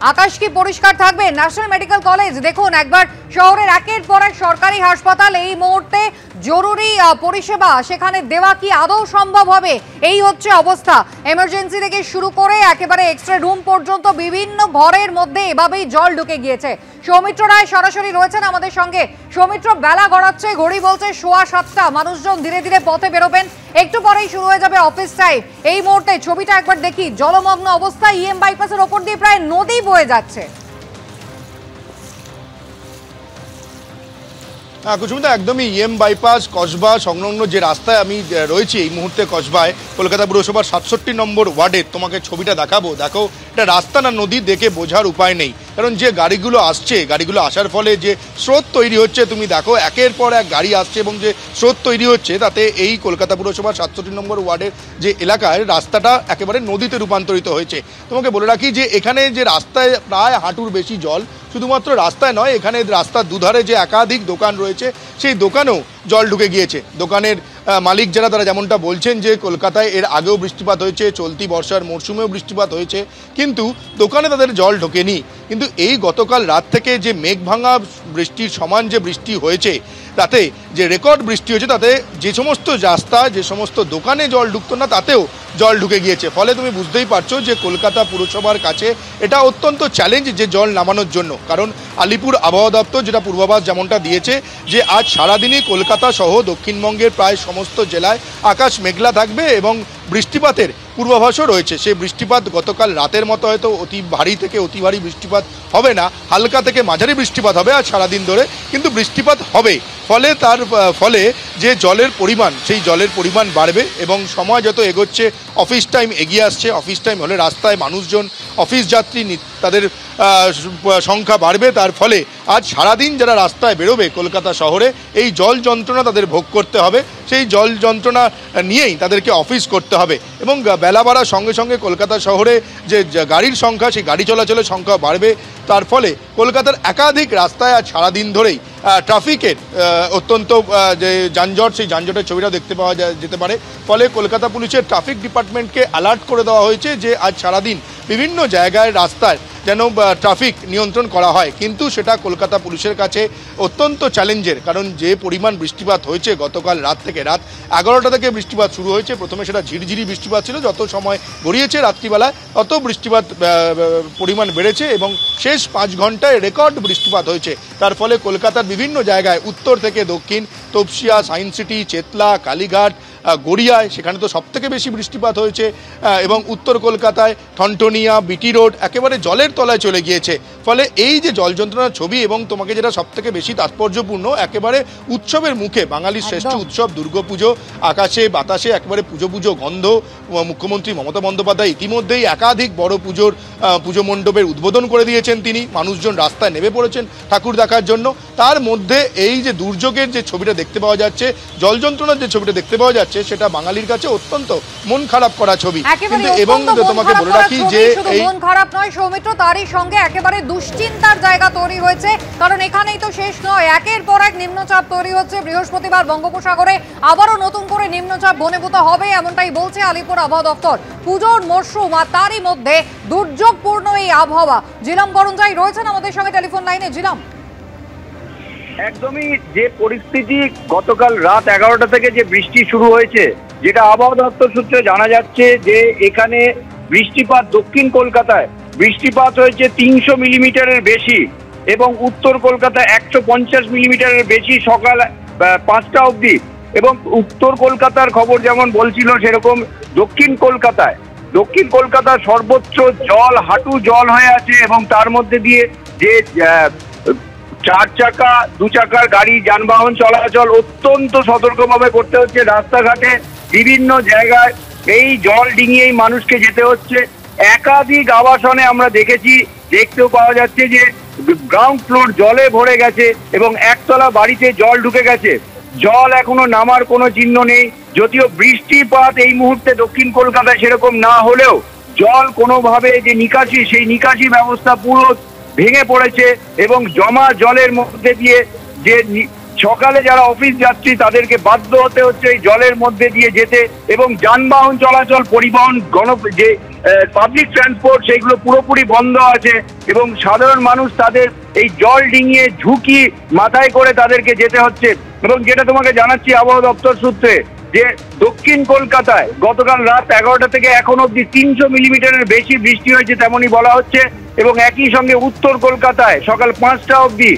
আকাশ কি পরিষ্কার থাকবে? ন্যাশনাল মেডিকেল কলেজ দেখুন একবার, শহরের একের পর এক সরকারি হাসপাতাল, এই মুহূর্তে জরুরি পরিষেবা সেখানে দেওয়া কি আদৌ সম্ভব হবে? এই হচ্ছে অবস্থা। এমার্জেন্সি থেকে শুরু করে একেবারে এক্সরে রুম পর্যন্ত বিভিন্ন ঘরের মধ্যে এভাবেই জল ঢুকে গিয়েছে। সৌমিত্র রায় সরাসরি রয়েছেন আমাদের সঙ্গে। সৌমিত্র, বেলা গড়াচ্ছে, ঘড়ি বলছে 7:15, মানুষজন ধীরে ধীরে পথে বেরোবেন, একটু পরেই শুরু হয়ে যাবে অফিস টাইম। এই মুহূর্তে ছবিটা একবার দেখি, জলমগ্ন অবস্থা, ইএম বাইপাসের ওপর দিয়ে প্রায় নদী বয়ে যাচ্ছে। কুসুমিতা, একদমই ইএম বাইপাস কসবা সংলগ্ন যে রাস্তায় আমি রয়েছি এই মুহূর্তে, কসবায় কলকাতা পুরসভার 67 নম্বর ওয়ার্ডের তোমাকে ছবিটা দেখাবো। দেখো, এটা রাস্তা না নদী দেখে বোঝার উপায় নেই, কারণ যে গাড়িগুলো আসছে, গাড়িগুলো আসার ফলে যে স্রোত তৈরি হচ্ছে, তুমি দেখো একের পর এক গাড়ি আসছে এবং যে স্রোত তৈরি হচ্ছে তাতে এই কলকাতা পুরসভার 67 নম্বর ওয়ার্ডের যে এলাকায় রাস্তাটা একেবারে নদীতে রূপান্তরিত হয়েছে। তোমাকে বলে রাখি যে এখানে যে রাস্তায় প্রায় হাঁটুর বেশি জল, শুধুমাত্র রাস্তায় নয়, এখানে রাস্তার দুধারে যে একাধিক দোকান রয়েছে সেই দোকানেও জল ঢুকে গিয়েছে। দোকানের মালিক যারা, তারা যেমনটা বলছেন যে কলকাতায় এর আগেও বৃষ্টিপাত হয়েছে, চলতি বর্ষার মরশুমেও বৃষ্টিপাত হয়েছে, কিন্তু দোকানে তাদের জল ঢোকেনি। কিন্তু এই গতকাল রাত থেকে যে মেঘ ভাঙা বৃষ্টির সমান যে বৃষ্টি হয়েছে, তাতে যে রেকর্ড বৃষ্টি হয়েছে, তাতে যে সমস্ত রাস্তা, যে সমস্ত দোকানে জল ঢুকতো না তাতেও জল ঢুকে গিয়েছে। ফলে তুমি বুঝতেই পারছো যে কলকাতা পুরসভার কাছে এটা অত্যন্ত চ্যালেঞ্জ যে জল নামানোর জন্য। কারণ আলিপুর আবহাওয়া দপ্তর যেটা পূর্বাভাস যেমনটা দিয়েছে যে আজ সারাদিনই কলকাতা সহ দক্ষিণবঙ্গের প্রায় সমস্ত জেলায় আকাশ মেঘলা থাকবে এবং বৃষ্টিপাতের পূর্বাভাসও রয়েছে। সেই বৃষ্টিপাত গতকাল রাতের মতো হয়তো অতি ভারী থেকে অতি ভারী বৃষ্টিপাত হবে না, হালকা থেকে মাঝারি বৃষ্টিপাত হবে আজ সারাদিন ধরে, কিন্তু বৃষ্টিপাত হবে। ফলে তার ফলে যে জলের পরিমাণ, সেই জলের পরিমাণ বাড়বে এবং সময় যত এগোচ্ছে, অফিস টাইম এগিয়ে আসছে, অফিস টাইম হলে রাস্তায় মানুষজন, অফিস যাত্রী তাদের সংখ্যা বাড়বে। তার ফলে আজ সারাদিন যারা রাস্তায় বেরোবে কলকাতা শহরে, এই জল যন্ত্রণা তাদের ভোগ করতে হবে, সেই জল যন্ত্রণা নিয়েই তাদেরকে অফিস করতে হবে। এবং বেলা বাড়ার সঙ্গে সঙ্গে কলকাতা শহরে যে গাড়ির সংখ্যা, সেই গাড়ি চলাচলের সংখ্যা বাড়বে। তার ফলে কলকাতার একাধিক রাস্তায় আজ সারাদিন ধরেই ট্রাফিকের অত্যন্ত যে যানজট, সেই যানজটের ছবিটা দেখতে পাওয়া যেতে পারে। ফলে কলকাতা পুলিশের ট্রাফিক ডিপার্টমেন্টকে অ্যালার্ট করে দেওয়া হয়েছে যে আজ সারাদিন বিভিন্ন জায়গায় রাস্তায় যেন ট্রাফিক নিয়ন্ত্রণ করা হয়। কিন্তু সেটা কলকাতা পুলিশের কাছে অত্যন্ত চ্যালেঞ্জের, কারণ যে পরিমাণ বৃষ্টিপাত হয়েছে গতকাল রাত থেকে, রাত 11টা থেকে বৃষ্টিপাত শুরু হয়েছে। প্রথমে সেটা ঝিরিঝিরি বৃষ্টিপাত ছিল, যত সময় গড়িয়েছে রাত্রিবেলায় তত বৃষ্টিপাত পরিমাণ বেড়েছে এবং শেষ 5 ঘন্টায় রেকর্ড বৃষ্টিপাত হয়েছে। তার ফলে কলকাতার বিভিন্ন জায়গায় উত্তর থেকে দক্ষিণ, তপসিয়া, সায়েন্স সিটি, চেতলা, কালীঘাট, গড়িয়ায় সেখানে তো সবথেকে বেশি বৃষ্টিপাত হয়েছে এবং উত্তর কলকাতায় ঠনঠনিয়া, বিটি রোড একেবারে জলের তলায় চলে গিয়েছে। ফলে এই যে জল যন্ত্রণার ছবি, এবং তোমাকে যেটা সবথেকে বেশি তাৎপর্যপূর্ণ, একেবারে উৎসবের মুখে, বাঙালির শ্রেষ্ঠ উৎসব দুর্গাপুজো, আকাশে বাতাসে একেবারে পুজো পুজো গন্ধ। মুখ্যমন্ত্রী মমতা বন্দ্যোপাধ্যায় ইতিমধ্যেই একাধিক বড় পুজো মণ্ডপের উদ্বোধন করে দিয়েছেন তিনি। মানুষজন রাস্তায় নেমে পড়েছেন ঠাকুর দেখার জন্য। তার মধ্যে এই যে দুর্যোগের যে ছবিটা দেখতে পাওয়া যাচ্ছে, জল যন্ত্রণার যে ছবিটা দেখতে পাওয়া যাচ্ছে, সেটা বাঙালির কাছে অত্যন্ত মন খারাপ করা ছবি। কিন্তু এবং তোমাকে বলে রাখি যে এই মন খারাপ নয় সৌমিত্র, তারই সঙ্গে একেবারে দুশ্চিন্তার জায়গা তৈরি হয়েছে, কারণ এখানেই তো শেষ নয়, একের পর এক নিম্নচাপ তৈরি হচ্ছে। বৃহস্পতিবার বঙ্গোপসাগরে আবারও নতুন করে নিম্নচাপ ঘনীভূত হবে, এমনটাই বলছে আলিপুর আবহাওয়া দপ্তর। পুজোর মরশুম আর তারই মধ্যে দুর্যোগপূর্ণ এই আবহাওয়া। জিলাম গরঞ্জাই রয়েছেন আমাদের সঙ্গে টেলিফোন লাইনে। জিলাম, একদমই যে পরিস্থিতি, গতকাল রাত 11টা থেকে যে বৃষ্টি শুরু হয়েছে, যেটা আবহাওয়া দপ্তর সূত্রে জানা যাচ্ছে যে এখানে বৃষ্টিপাত, দক্ষিণ কলকাতায় বৃষ্টিপাত হয়েছে 300 মিলিমিটারের বেশি এবং উত্তর কলকাতায় 150 মিলিমিটারের বেশি সকাল 5টা অবধি। এবং উত্তর কলকাতার খবর যেমন বলছিল, সেরকম দক্ষিণ কলকাতার সর্বোচ্চ জল, হাঁটু জল হয়ে আছে এবং তার মধ্যে দিয়ে যে 4 চাকা 2 চাকার গাড়ি যানবাহন চলাচল অত্যন্ত সতর্কভাবে করতে হচ্ছে। রাস্তাঘাটে বিভিন্ন জায়গায় এই জল ডিঙিয়েই মানুষকে যেতে হচ্ছে। একাধিক আবাসনে আমরা দেখতেও পাওয়া যাচ্ছে যে গ্রাউন্ড ফ্লোর জলে ভরে গেছে এবং একতলা বাড়িতে জল ঢুকে গেছে। জল এখনো নামার কোনো চিহ্ন নেই, যদিও বৃষ্টিপাত এই মুহূর্তে দক্ষিণ কলকাতায় সেরকম না হলেও জল কোনোভাবে যে নিকাশি, সেই নিকাশি ব্যবস্থা পুরো ভেঙে পড়েছে এবং জমা জলের মধ্যে দিয়ে যে সকালে যারা অফিস যাত্রী তাদেরকে বাধ্য হতে হচ্ছে এই জলের মধ্যে দিয়ে যেতে এবং যানবাহন চলাচল, পরিবহন যে পাবলিক ট্রান্সপোর্ট সেইগুলো পুরোপুরি বন্ধ আছে এবং সাধারণ মানুষ তাদের এই জল ডিঙিয়ে ঝুঁকি মাথায় করে তাদেরকে যেতে হচ্ছে। এবং যেটা তোমাকে জানাচ্ছি আবহাওয়া দপ্তর সূত্রে, যে দক্ষিণ কলকাতায় গতকাল রাত 11টা থেকে এখন অবধি 300 মিলিমিটারের বেশি বৃষ্টি হয়েছে তেমনই বলা হচ্ছে। এবং একই সঙ্গে উত্তর কলকাতায় সকাল 5টা অবধি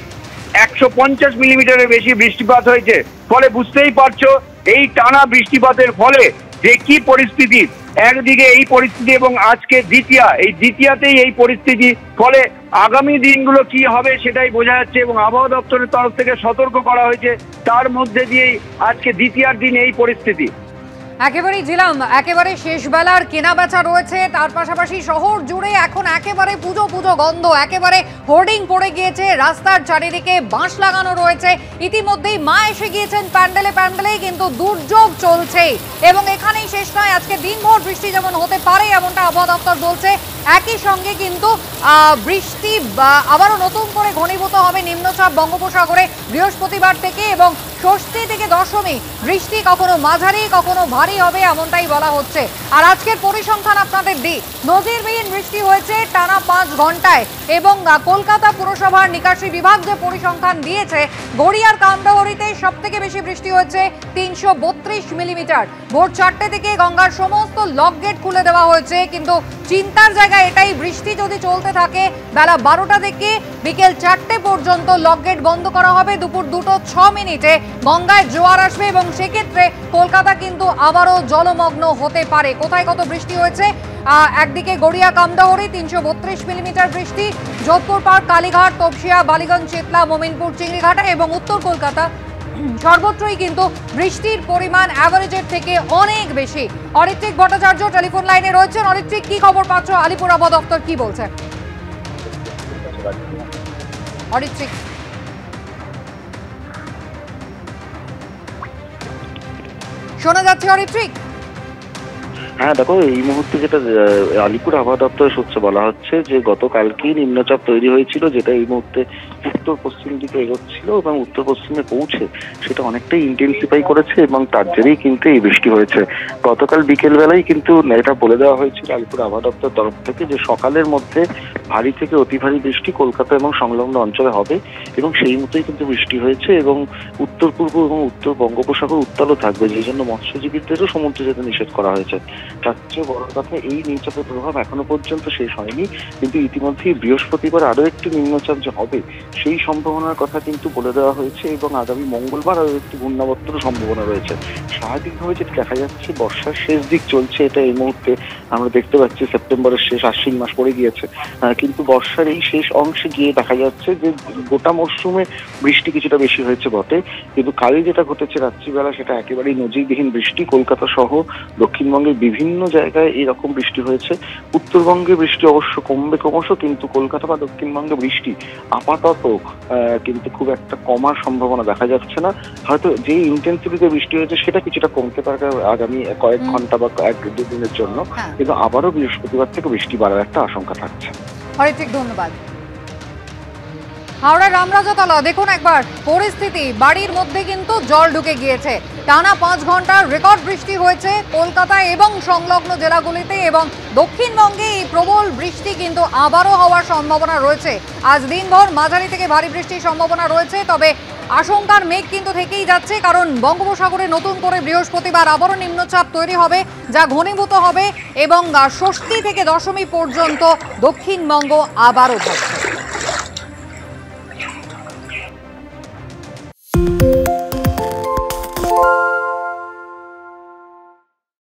150 মিলিমিটারের বেশি বৃষ্টিপাত হয়েছে। ফলে বুঝতেই পারছো এই টানা বৃষ্টিপাতের ফলে যে কি পরিস্থিতি, একদিকে এই পরিস্থিতি এবং আজকে দ্বিতীয়াতেই এই পরিস্থিতি, ফলে আগামী দিনগুলো কি হবে সেটাই বোঝা যাচ্ছে। এবং আবহাওয়া দপ্তরের তরফ থেকে সতর্ক করা হয়েছে, তার মধ্যে দিয়েই আজকে দ্বিতীয়ার দিন এই পরিস্থিতি। একেবারেই ঝিলাম, একেবারে শেষ বেলার কেনা বেচা রয়েছে, তার পাশাপাশি শহর জুড়ে এখন একেবারে পুজো পুজো গন্ধ, একেবারে হোর্ডিং পড়ে গিয়েছে, রাস্তার চারিদিকে বাঁশ লাগানো রয়েছে। ইতিমধ্যেই মা এসে গিয়েছেন প্যান্ডেলে, কিন্তু দুর্যোগ চলছে এবং এখানেই শেষ নয়। আজকে দিনভর বৃষ্টি যেমন হতে পারে এমনটা আবহাওয়া দপ্তর বলছে, একই সঙ্গে কিন্তু বৃষ্টি আবারও নতুন করে ঘনীভূত হবে নিম্নচাপ বঙ্গোপসাগরে বৃহস্পতিবার থেকে, এবং ষষ্ঠী থেকে দশমী বৃষ্টি কখনো মাঝারি কখনো ভারী হবে এমনটাই বলা হচ্ছে। আর আজকের পরিসংখ্যান আপনাদের দিই, নজিরবিহীন বৃষ্টি হয়েছে টানা 5 ঘন্টায়। এবং কলকাতা পুরসভার নিকাশি বিভাগ যে পরিসংখ্যান দিয়েছে, গড়িয়ার কামরাহরিতে সব থেকে বেশি বৃষ্টি হয়েছে 332 মিলিমিটার। ভোর 4টে থেকে গঙ্গার সমস্ত লক গেট খুলে দেওয়া হয়েছে, কিন্তু চিন্তার জায়গা এটাই, বৃষ্টি যদি চলতে থাকে বেলা 12টা থেকে বিকেল 4টে পর্যন্ত লক গেট বন্ধ করা হবে। দুপুর 2:06 গঙ্গায় জোয়ার আসবে এবং সেক্ষেত্রে কলকাতা কিন্তু আবারও জলমগ্ন হতে পারে। কোথায় কত বৃষ্টি হয়েছে, একদিকে গড়িয়া কামদাহরি 332 মিলিমিটার বৃষ্টি, যোধপুর পার্ক, কালীঘাট, তপসিয়া, বালিগঞ্জ, চেতলা, মোমিনপুর, চিংড়িঘাটা এবং উত্তর কলকাতা সর্বত্রই কিন্তু বৃষ্টির পরিমাণ অ্যাভারেজের থেকে অনেক বেশি। অরিত্রিক ভট্টাচার্য টেলিফোন লাইনে রয়েছেন। অরিত্রিক, কি খবর পাচ্ছ? আলিপুর আবহাওয়া দপ্তর কি বলছে? অরিত্রিক, শোনা যাচ্ছে অরিত্রিক? হ্যাঁ দেখো, এই মুহূর্তে যেটা আলিপুর আবহাওয়া দপ্তরের সূত্রে বলা হচ্ছে যে গতকালকেই নিম্নচাপ তৈরি হয়েছিল, যেটা এই মুহূর্তে উত্তর পশ্চিম দিকে এগোচ্ছিল এবং উত্তর পশ্চিমে পৌঁছে সেটা অনেকটাই ইন্টেন্সিফাই করেছে এবং তার জেরেই কিন্তু এই বৃষ্টি হয়েছে। গতকাল বিকেল বেলায় কিন্তু এটা বলে দেওয়া হয়েছিল আলিপুর আবহাওয়া দপ্তরের তরফ থেকে যে সকালের মধ্যে ভারী থেকে অতি ভারী বৃষ্টি কলকাতা এবং সংলগ্ন অঞ্চলে হবে, এবং সেই মতোই কিন্তু বৃষ্টি হয়েছে। এবং উত্তর পূর্ব এবং উত্তর বঙ্গোপসাগর উত্তালও থাকবে, যেই জন্য মৎস্যজীবীদেরও সমুদ্রে যেতে নিষেধ করা হয়েছে। তার চেয়ে বড় কথা, এই নিম্নচাপের প্রভাব এখনো পর্যন্ত শেষ হয়নি, কিন্তু ইতিমধ্যেই বৃহস্পতিবার আরো একটি নিম্নচাপ যে হবে সেই সম্ভাবনার কথা কিন্তু বলে দেওয়া হয়েছে, এবং আগামী মঙ্গলবার আরো একটি ঘূর্ণাবর্তেরও সম্ভাবনা রয়েছে। স্বাভাবিকভাবে যেটা দেখা যাচ্ছে, বর্ষার শেষ দিক চলছে, এটা এই মুহূর্তে আমরা দেখতে পাচ্ছি। সেপ্টেম্বরের শেষ, আশ্বিন মাস পড়ে গিয়েছে, কিন্তু বর্ষার এই শেষ অংশে গিয়ে দেখা যাচ্ছে যে গোটা মরশুমে বৃষ্টি কিছুটা বেশি হয়েছে বটে, কিন্তু কালই যেটা ঘটেছে রাত্রিবেলা সেটা একেবারেই নজিরবিহীন বৃষ্টি। কলকাতা সহ দক্ষিণবঙ্গের বিভিন্ন জায়গায় এইরকম বৃষ্টি হয়েছে। উত্তরবঙ্গে বৃষ্টি অবশ্য কমবে ক্রমশ, কিন্তু কলকাতা বা দক্ষিণবঙ্গে বৃষ্টি আপাতত কিন্তু খুব একটা কমার সম্ভাবনা দেখা যাচ্ছে না। হয়তো যে ইন্টেন্সিটিতে বৃষ্টি হয়েছে সেটা কিছুটা কমতে পারে আগামী কয়েক ঘন্টা বা 1-2 দিনের জন্য, কিন্তু আবারও বৃহস্পতিবার থেকে বৃষ্টি বাড়ার একটা আশঙ্কা থাকছে। অরিত্রিক, ধন্যবাদ। হাওড়া রামরাজাতলা, দেখুন একবার পরিস্থিতি, বাড়ির মধ্যে কিন্তু জল ঢুকে গিয়েছে। টানা 5 ঘন্টার রেকর্ড বৃষ্টি হয়েছে কলকাতায় এবং সংলগ্ন জেলাগুলিতে, এবং দক্ষিণবঙ্গে এই প্রবল বৃষ্টি কিন্তু আবারও হওয়ার সম্ভাবনা রয়েছে। আজ দিনভর মাঝারি থেকে ভারী বৃষ্টির সম্ভাবনা রয়েছে, তবে আশঙ্কার মেঘ কিন্তু থেকেই যাচ্ছে, কারণ বঙ্গোপসাগরে নতুন করে বৃহস্পতিবার আবারও নিম্নচাপ তৈরি হবে, যা ঘনীভূত হবে এবং ষষ্ঠী থেকে দশমী পর্যন্ত দক্ষিণবঙ্গ আবারও থাকবে।